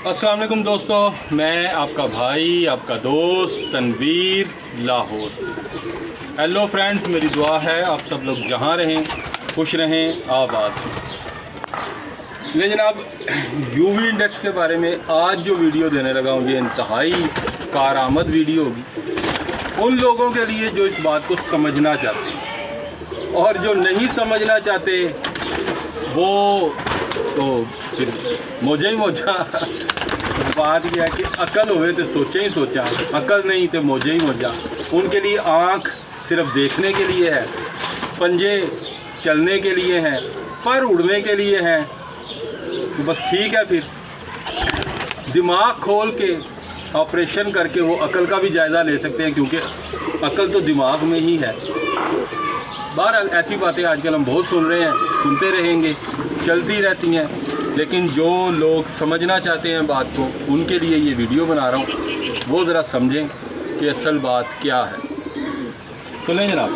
अस्सलाम वालेकुम दोस्तों, मैं आपका भाई आपका दोस्त तनवीर लाहौर से। हेलो फ्रेंड्स, मेरी दुआ है आप सब लोग जहाँ रहें खुश रहें, आबाद रहें। ले जनाब, यूवी इंडेक्स के बारे में आज जो वीडियो देने लगा हूँ ये इंतहाई कारआमद वीडियो होगी उन लोगों के लिए जो इस बात को समझना चाहते हैं, और जो नहीं समझना चाहते वो तो फिर मौजा ही मौजा। बात यह है कि अकल हुए तो सोचा ही सोचा, अकल नहीं तो मौजा ही मौजा। उनके लिए आँख सिर्फ देखने के लिए है, पंजे चलने के लिए हैं, पर उड़ने के लिए हैं, तो बस ठीक है। फिर दिमाग खोल के ऑपरेशन करके वो अकल का भी जायज़ा ले सकते हैं, क्योंकि अकल तो दिमाग में ही है। बहरहाल ऐसी बातें आजकल हम बहुत सुन रहे हैं, सुनते रहेंगे, चलती रहती हैं। लेकिन जो लोग समझना चाहते हैं बात को, उनके लिए ये वीडियो बना रहा हूँ, वो ज़रा समझें कि असल बात क्या है। तो लें जनाब,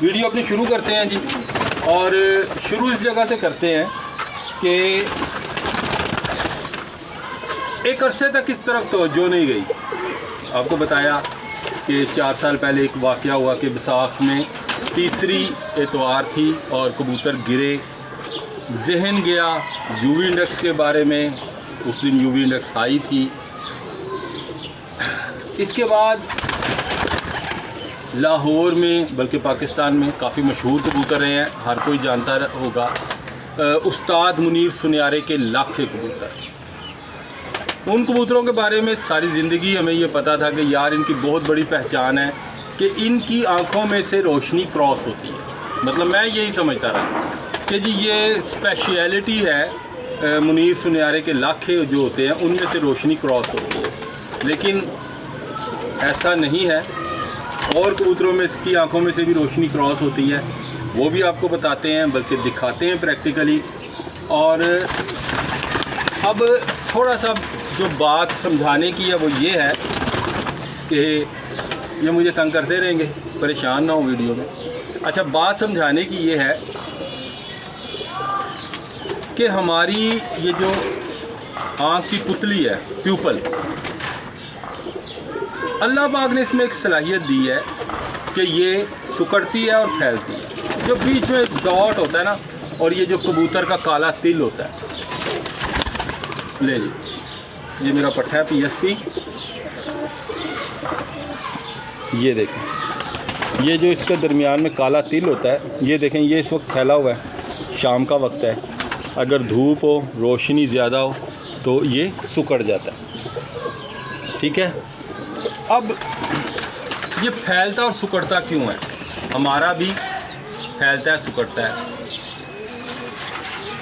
वीडियो अपनी शुरू करते हैं जी। और शुरू इस जगह से करते हैं कि एक अरसे तक इस तरफ तवज्जो नहीं गई। आपको बताया कि 4 साल पहले एक वाक़या हुआ कि बैसाख में तीसरी एतवार थी और कबूतर गिरे। जहन गया यूवी इंडेक्स के बारे में, उस दिन यूवी इंडेक्स हाई थी। इसके बाद लाहौर में, बल्कि पाकिस्तान में काफ़ी मशहूर कबूतर रहे हैं, हर कोई जानता होगा, उस्ताद मुनीर सुनियारे के लाखे कबूतर। उन कबूतरों के बारे में सारी ज़िंदगी हमें ये पता था कि यार इनकी बहुत बड़ी पहचान है कि इनकी आँखों में से रोशनी क्रॉस होती है। मतलब मैं यही समझता रहा कि जी ये स्पेशलिटी है मुनीर सुनियारे के लाखे जो होते हैं उनमें से रोशनी क्रॉस होती है, लेकिन ऐसा नहीं है। और कबूतरों में इसकी आंखों में से भी रोशनी क्रॉस होती है, वो भी आपको बताते हैं, बल्कि दिखाते हैं प्रैक्टिकली। और अब थोड़ा सा जो बात समझाने की है वो ये है कि ये मुझे तंग करते रहेंगे, परेशान ना हो वीडियो में। अच्छा, बात समझाने की ये है कि हमारी ये जो आँख की पुतली है, प्यूपल, अल्लाह पाक ने इसमें एक सलाहियत दी है कि ये सिकुड़ती है और फैलती है। जो बीच में डॉट होता है ना, और ये जो कबूतर का काला तिल होता है, ले जी, ये मेरा पट्टा है PSP, ये देखें, ये जो इसके दरमियान में काला तिल होता है, ये देखें, ये इस वक्त फैला हुआ है। शाम का वक्त है, अगर धूप हो, रोशनी ज़्यादा हो तो ये सिकुड़ जाता है, ठीक है। अब ये फैलता और सिकुड़ता क्यों है? हमारा भी फैलता है, सिकुड़ता है।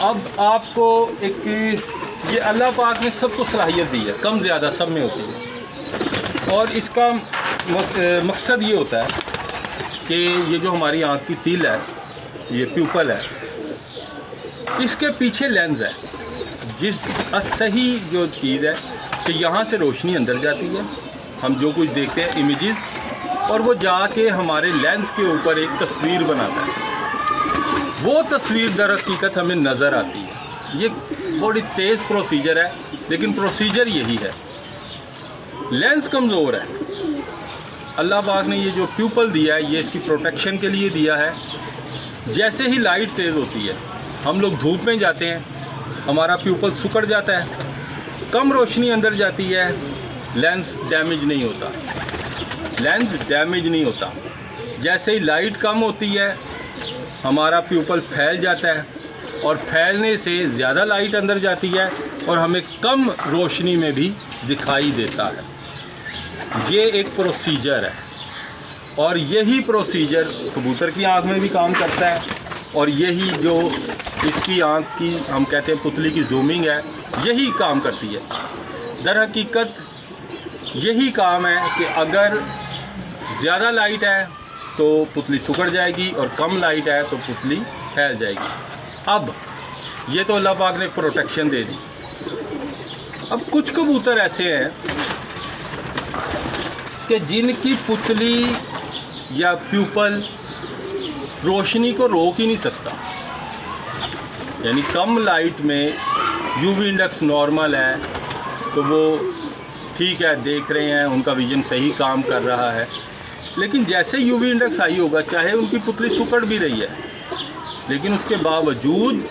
अब आपको एक ये अल्लाह पाक ने सबको सलाहियत दी है, कम ज़्यादा सब में होती है। और इसका मकसद ये होता है कि ये जो हमारी आँख की तिल है, ये प्यूपल है, इसके पीछे लेंस है। जिस सही जो चीज़ है कि यहाँ से रोशनी अंदर जाती है, हम जो कुछ देखते हैं इमेजेस, और वो जाके हमारे लेंस के ऊपर एक तस्वीर बनाता है। वो तस्वीर दर हकीकत हमें नज़र आती है। ये बड़ी तेज़ प्रोसीजर है, लेकिन प्रोसीजर यही है। लेंस कमज़ोर है, अल्लाह पाक ने ये जो प्यूपल दिया है ये इसकी प्रोटेक्शन के लिए दिया है। जैसे ही लाइट तेज़ होती है, हम लोग धूप में जाते हैं, हमारा प्यूपल सिकुड़ जाता है, कम रोशनी अंदर जाती है, लेंस डैमेज नहीं होता, लेंस डैमेज नहीं होता। जैसे ही लाइट कम होती है, हमारा प्यूपल फैल जाता है, और फैलने से ज़्यादा लाइट अंदर जाती है और हमें कम रोशनी में भी दिखाई देता है। ये एक प्रोसीजर है, और यही प्रोसीजर कबूतर की आँख में भी काम करता है। और यही जो इसकी आँख की हम कहते हैं पुतली की जूमिंग है, यही काम करती है। दर हकीकत यही काम है कि अगर ज़्यादा लाइट है तो पुतली सिकुड़ जाएगी, और कम लाइट है तो पुतली फैल जाएगी। अब ये तो अल्लाह पाक ने प्रोटेक्शन दे दी। अब कुछ कबूतर ऐसे हैं कि जिनकी पुतली या प्यूपल रोशनी को रोक ही नहीं सकता, यानी कम लाइट में यूवी इंडेक्स नॉर्मल है, तो वो ठीक है, देख रहे हैं, उनका विजन सही काम कर रहा है। लेकिन जैसे यूवी इंडेक्स हाई होगा, चाहे उनकी पुतली सुकड़ भी रही है, लेकिन उसके बावजूद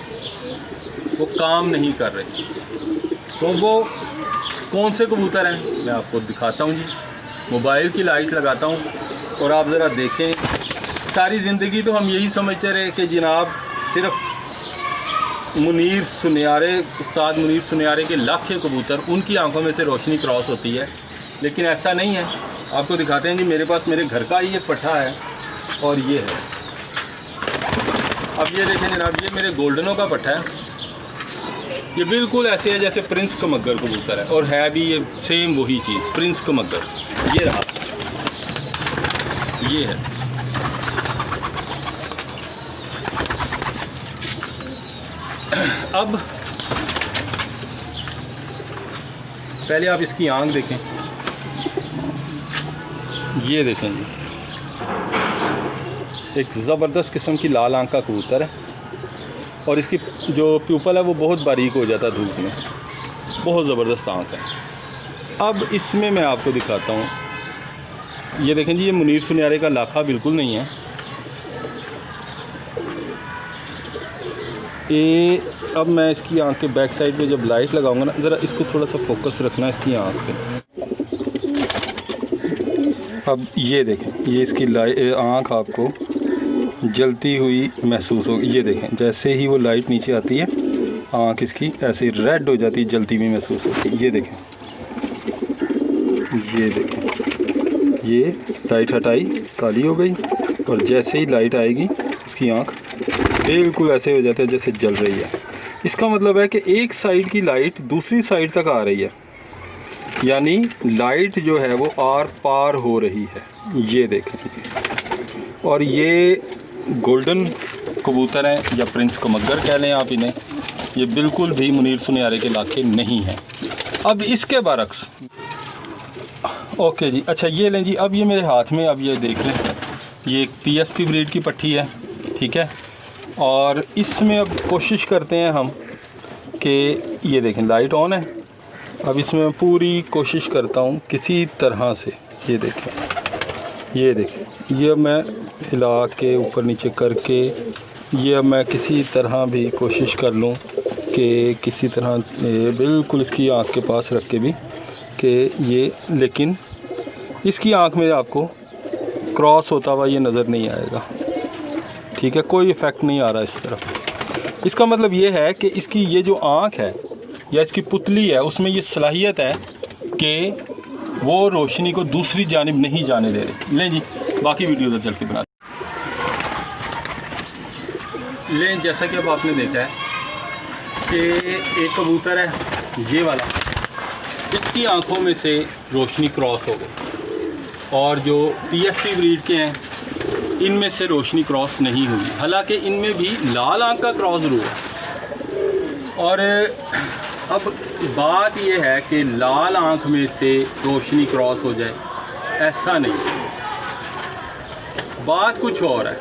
वो काम नहीं कर रही। तो वो कौन से कबूतर हैं मैं आपको दिखाता हूँ जी। मोबाइल की लाइट लगाता हूँ और आप ज़रा देखें। सारी ज़िंदगी तो हम यही समझते रहे कि जनाब सिर्फ़ मुनीर सुनियारे, उस्ताद मुनीर सुनियारे के लाखे कबूतर, उनकी आंखों में से रोशनी क्रॉस होती है, लेकिन ऐसा नहीं है। आपको दिखाते हैं जी, मेरे पास मेरे घर का ही एक पट्ठा है और ये है। अब ये देखें जनाब, ये मेरे गोल्डनों का पट्ठा है। ये बिल्कुल ऐसे है जैसे प्रिंस कमगर कबूतर है, और है भी ये सेम वही चीज़, प्रिंस कमगर। ये रहा, ये है। अब पहले आप इसकी आंख देखें, ये देखें जी, एक ज़बरदस्त किस्म की लाल आंख का कबूतर है, और इसकी जो प्यूपल है वो बहुत बारीक हो जाता है धूप में, बहुत ज़बरदस्त आंख है। अब इसमें मैं आपको दिखाता हूँ, ये देखें जी, ये मुनीर सुनियारे का लाखा बिल्कुल नहीं है। ये अब मैं इसकी आंख के बैक साइड पे जब लाइट लगाऊंगा ना, ज़रा इसको थोड़ा सा फोकस रखना इसकी आंख पे। अब ये देखें, ये इसकी आंख आपको जलती हुई महसूस होगी। ये देखें, जैसे ही वो लाइट नीचे आती है, आंख इसकी ऐसे रेड हो जाती है, जलती हुई महसूस होती है। ये देखें, ये देखें, ये लाइट हटाई, काली हो गई, और जैसे ही लाइट आएगी इसकी आंख बिल्कुल ऐसे हो जाता है जैसे जल रही है। इसका मतलब है कि एक साइड की लाइट दूसरी साइड तक आ रही है, यानी लाइट जो है वो आर पार हो रही है। ये देखें, और ये गोल्डन कबूतर हैं या प्रिंस कमगर कह लें आप इन्हें, ये बिल्कुल भी मुनीर सुनियारे के लाखे नहीं हैं। अब इसके बरक्स, ओके जी, अच्छा ये लें जी, अब ये मेरे हाथ में, अब ये देख लें, ये एक PSP ब्रीड की पट्टी है, ठीक है। और इसमें अब कोशिश करते हैं हम कि ये देखें लाइट ऑन है। अब इसमें पूरी कोशिश करता हूँ किसी तरह से, ये देखें, ये देखें, ये मैं हिला के ऊपर नीचे करके, ये अब मैं किसी तरह भी कोशिश कर लूँ कि किसी तरह बिल्कुल इसकी आँख के पास रख के भी कि ये, लेकिन इसकी आँख में आपको क्रॉस होता हुआ ये नज़र नहीं आएगा, ठीक है, कोई इफ़ेक्ट नहीं आ रहा इस तरफ। इसका मतलब ये है कि इसकी ये जो आँख है या इसकी पुतली है, उसमें ये सलाहियत है कि वो रोशनी को दूसरी जानिब नहीं जाने दे रही। लें जी, बाकी वीडियो तो चल के बना लें। जैसा कि अब आपने देखा है कि एक कबूतर है ये वाला, इसकी आँखों में से रोशनी क्रॉस हो गई, और जो PSP ब्रीड के हैं इनमें से रोशनी क्रॉस नहीं हुई, हालांकि इनमें भी लाल आंख का क्रॉस जरूर है। और अब बात यह है कि लाल आंख में से रोशनी क्रॉस हो जाए, ऐसा नहीं, बात कुछ और है।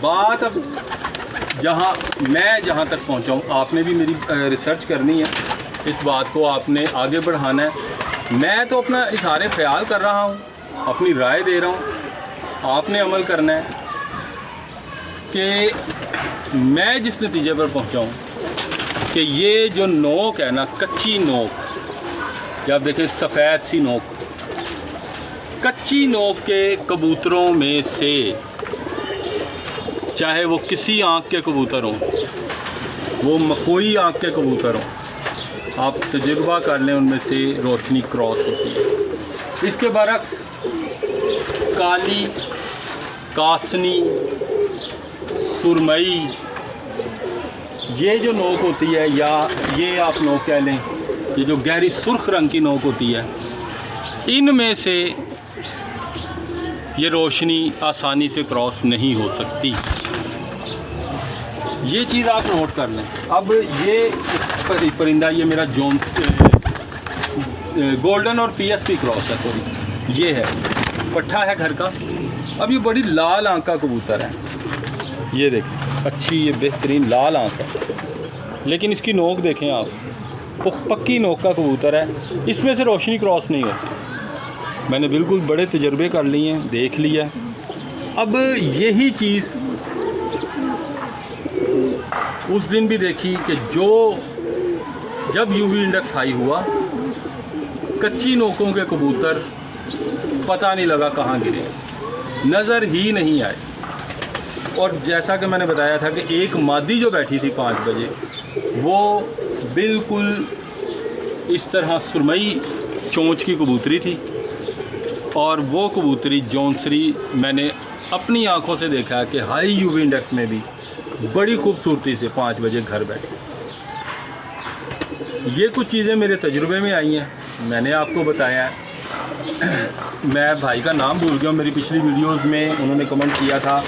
बात अब जहाँ तक पहुँचा हूँ, आपने भी मेरी रिसर्च करनी है, इस बात को आपने आगे बढ़ाना है। मैं तो अपना इज़हार ख्याल कर रहा हूँ, अपनी राय दे रहा हूँ, आपने अमल करना है। कि मैं जिस नतीजे पर पहुंचा हूं कि ये जो नोक है ना, कच्ची नोक, जब आप देखें सफ़ेद सी नोक, कच्ची नोक के कबूतरों में से, चाहे वो किसी आँख के कबूतर हों, वो मकोई आँख के कबूतर हों, आप तजुर्बा कर लें, उनमें से रोशनी क्रॉस होती है। इसके बरक्स काली, कासनी, सुरमई, ये जो नोक होती है, या ये आप नोक कह लें, ये जो गहरी सुर्ख रंग की नोक होती है, इनमें से ये रोशनी आसानी से क्रॉस नहीं हो सकती। ये चीज़ आप नोट कर लें। अब ये परिंदा, ये मेरा जोन गोल्डन और PSP क्रॉस है, सॉरी, ये है पट्ठा है घर का। अब ये बड़ी लाल आंख का कबूतर है, ये देखें, अच्छी ये बेहतरीन लाल आंख है, लेकिन इसकी नोक देखें आप, पक्की नोक का कबूतर है, इसमें से रोशनी क्रॉस नहीं होती। मैंने बिल्कुल बड़े तजर्बे कर लिए हैं, देख लिया। अब यही चीज़ उस दिन भी देखी कि जब यूवी इंडेक्स हाई हुआ, कच्ची नोकों के कबूतर पता नहीं लगा कहाँ गिरे, नज़र ही नहीं आए। और जैसा कि मैंने बताया था कि एक मादी जो बैठी थी 5 बजे, वो बिल्कुल इस तरह सुरमई चोंच की कबूतरी थी। और वो कबूतरी जौनसरी मैंने अपनी आंखों से देखा कि हाई यूवी इंडेक्स में भी बड़ी खूबसूरती से 5 बजे घर बैठे। ये कुछ चीज़ें मेरे तजुर्बे में आई हैं, मैंने आपको बताया है। मैं भाई का नाम भूल गया, मेरी पिछली वीडियोस में उन्होंने कमेंट किया था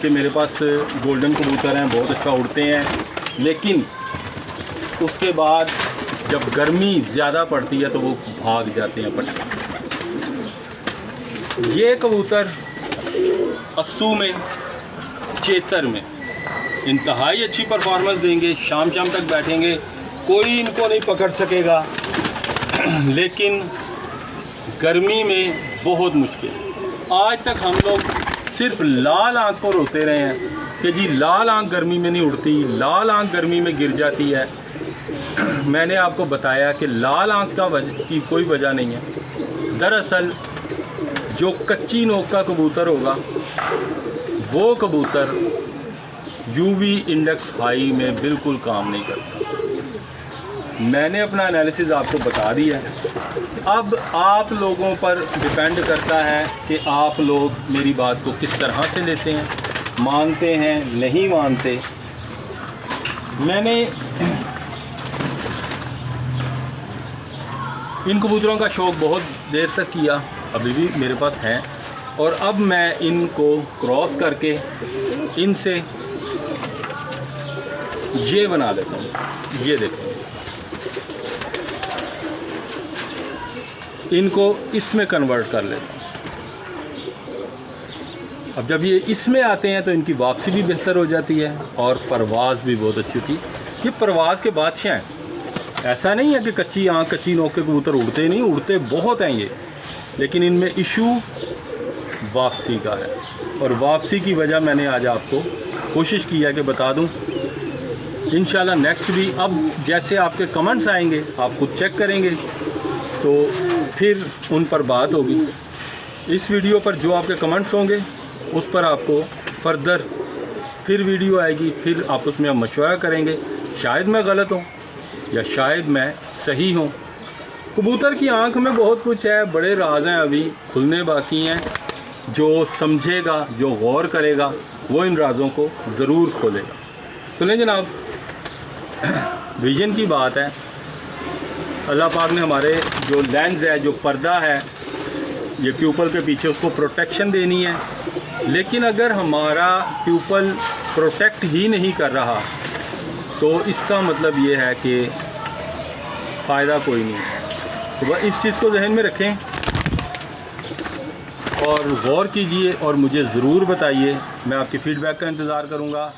कि मेरे पास गोल्डन कबूतर हैं, बहुत अच्छा उड़ते हैं, लेकिन उसके बाद जब गर्मी ज़्यादा पड़ती है तो वो भाग जाते हैं पटक। ये कबूतर अस्सू में, चेतर में इंतहाई अच्छी परफॉर्मेंस देंगे, शाम तक बैठेंगे, कोई इनको नहीं पकड़ सकेगा। लेकिन गर्मी में बहुत मुश्किल। आज तक हम लोग सिर्फ लाल आंख पर होते रहे हैं कि जी लाल आंख गर्मी में नहीं उड़ती, लाल आंख गर्मी में गिर जाती है। मैंने आपको बताया कि लाल आंख की कोई वजह नहीं है। दरअसल जो कच्ची नोक का कबूतर होगा, वो कबूतर यूवी इंडेक्स हाई में बिल्कुल काम नहीं करता। मैंने अपना एनालिसिस आपको बता दिया है। अब आप लोगों पर डिपेंड करता है कि आप लोग मेरी बात को किस तरह से लेते हैं, मानते हैं नहीं मानते। मैंने इन कबूतरों का शौक़ बहुत देर तक किया, अभी भी मेरे पास हैं, और अब मैं इनको क्रॉस करके इनसे ये बना लेता हूँ। ये देखो, इनको इसमें कन्वर्ट कर लेता हूँ। अब जब ये इसमें आते हैं तो इनकी वापसी भी बेहतर हो जाती है और परवाज़ भी बहुत अच्छी होती है। ये परवाज़ के बादशाह हैं। ऐसा नहीं है कि कच्ची आँख कच्ची नोक के कबूतर उड़ते नहीं, उड़ते बहुत हैं ये, लेकिन इनमें इशू वापसी का है। और वापसी की वजह मैंने आज आपको कोशिश की है कि बता दूं। इंशाल्लाह नेक्स्ट भी अब जैसे आपके कमेंट्स आएंगे आप खुद चेक करेंगे तो फिर उन पर बात होगी। इस वीडियो पर जो आपके कमेंट्स होंगे उस पर आपको फर्दर फिर वीडियो आएगी, फिर आपस में हम मशवरा करेंगे। शायद मैं गलत हूँ या शायद मैं सही हूँ। कबूतर की आंख में बहुत कुछ है, बड़े राज हैं, अभी खुलने बाकी हैं। जो समझेगा, जो गौर करेगा, वो इन राजों को ज़रूर खोलेगा। तो नहीं जनाब, विजन की बात है। अल्लाह पाक ने हमारे जो लेंस है, जो पर्दा है ये प्यूपल के पीछे, उसको प्रोटेक्शन देनी है। लेकिन अगर हमारा प्यूपल प्रोटेक्ट ही नहीं कर रहा तो इसका मतलब ये है कि फ़ायदा कोई नहीं है। तो बस इस चीज़ को जहन में रखें और गौर कीजिए और मुझे ज़रूर बताइए। मैं आपकी फ़ीडबैक का इंतज़ार करूँगा।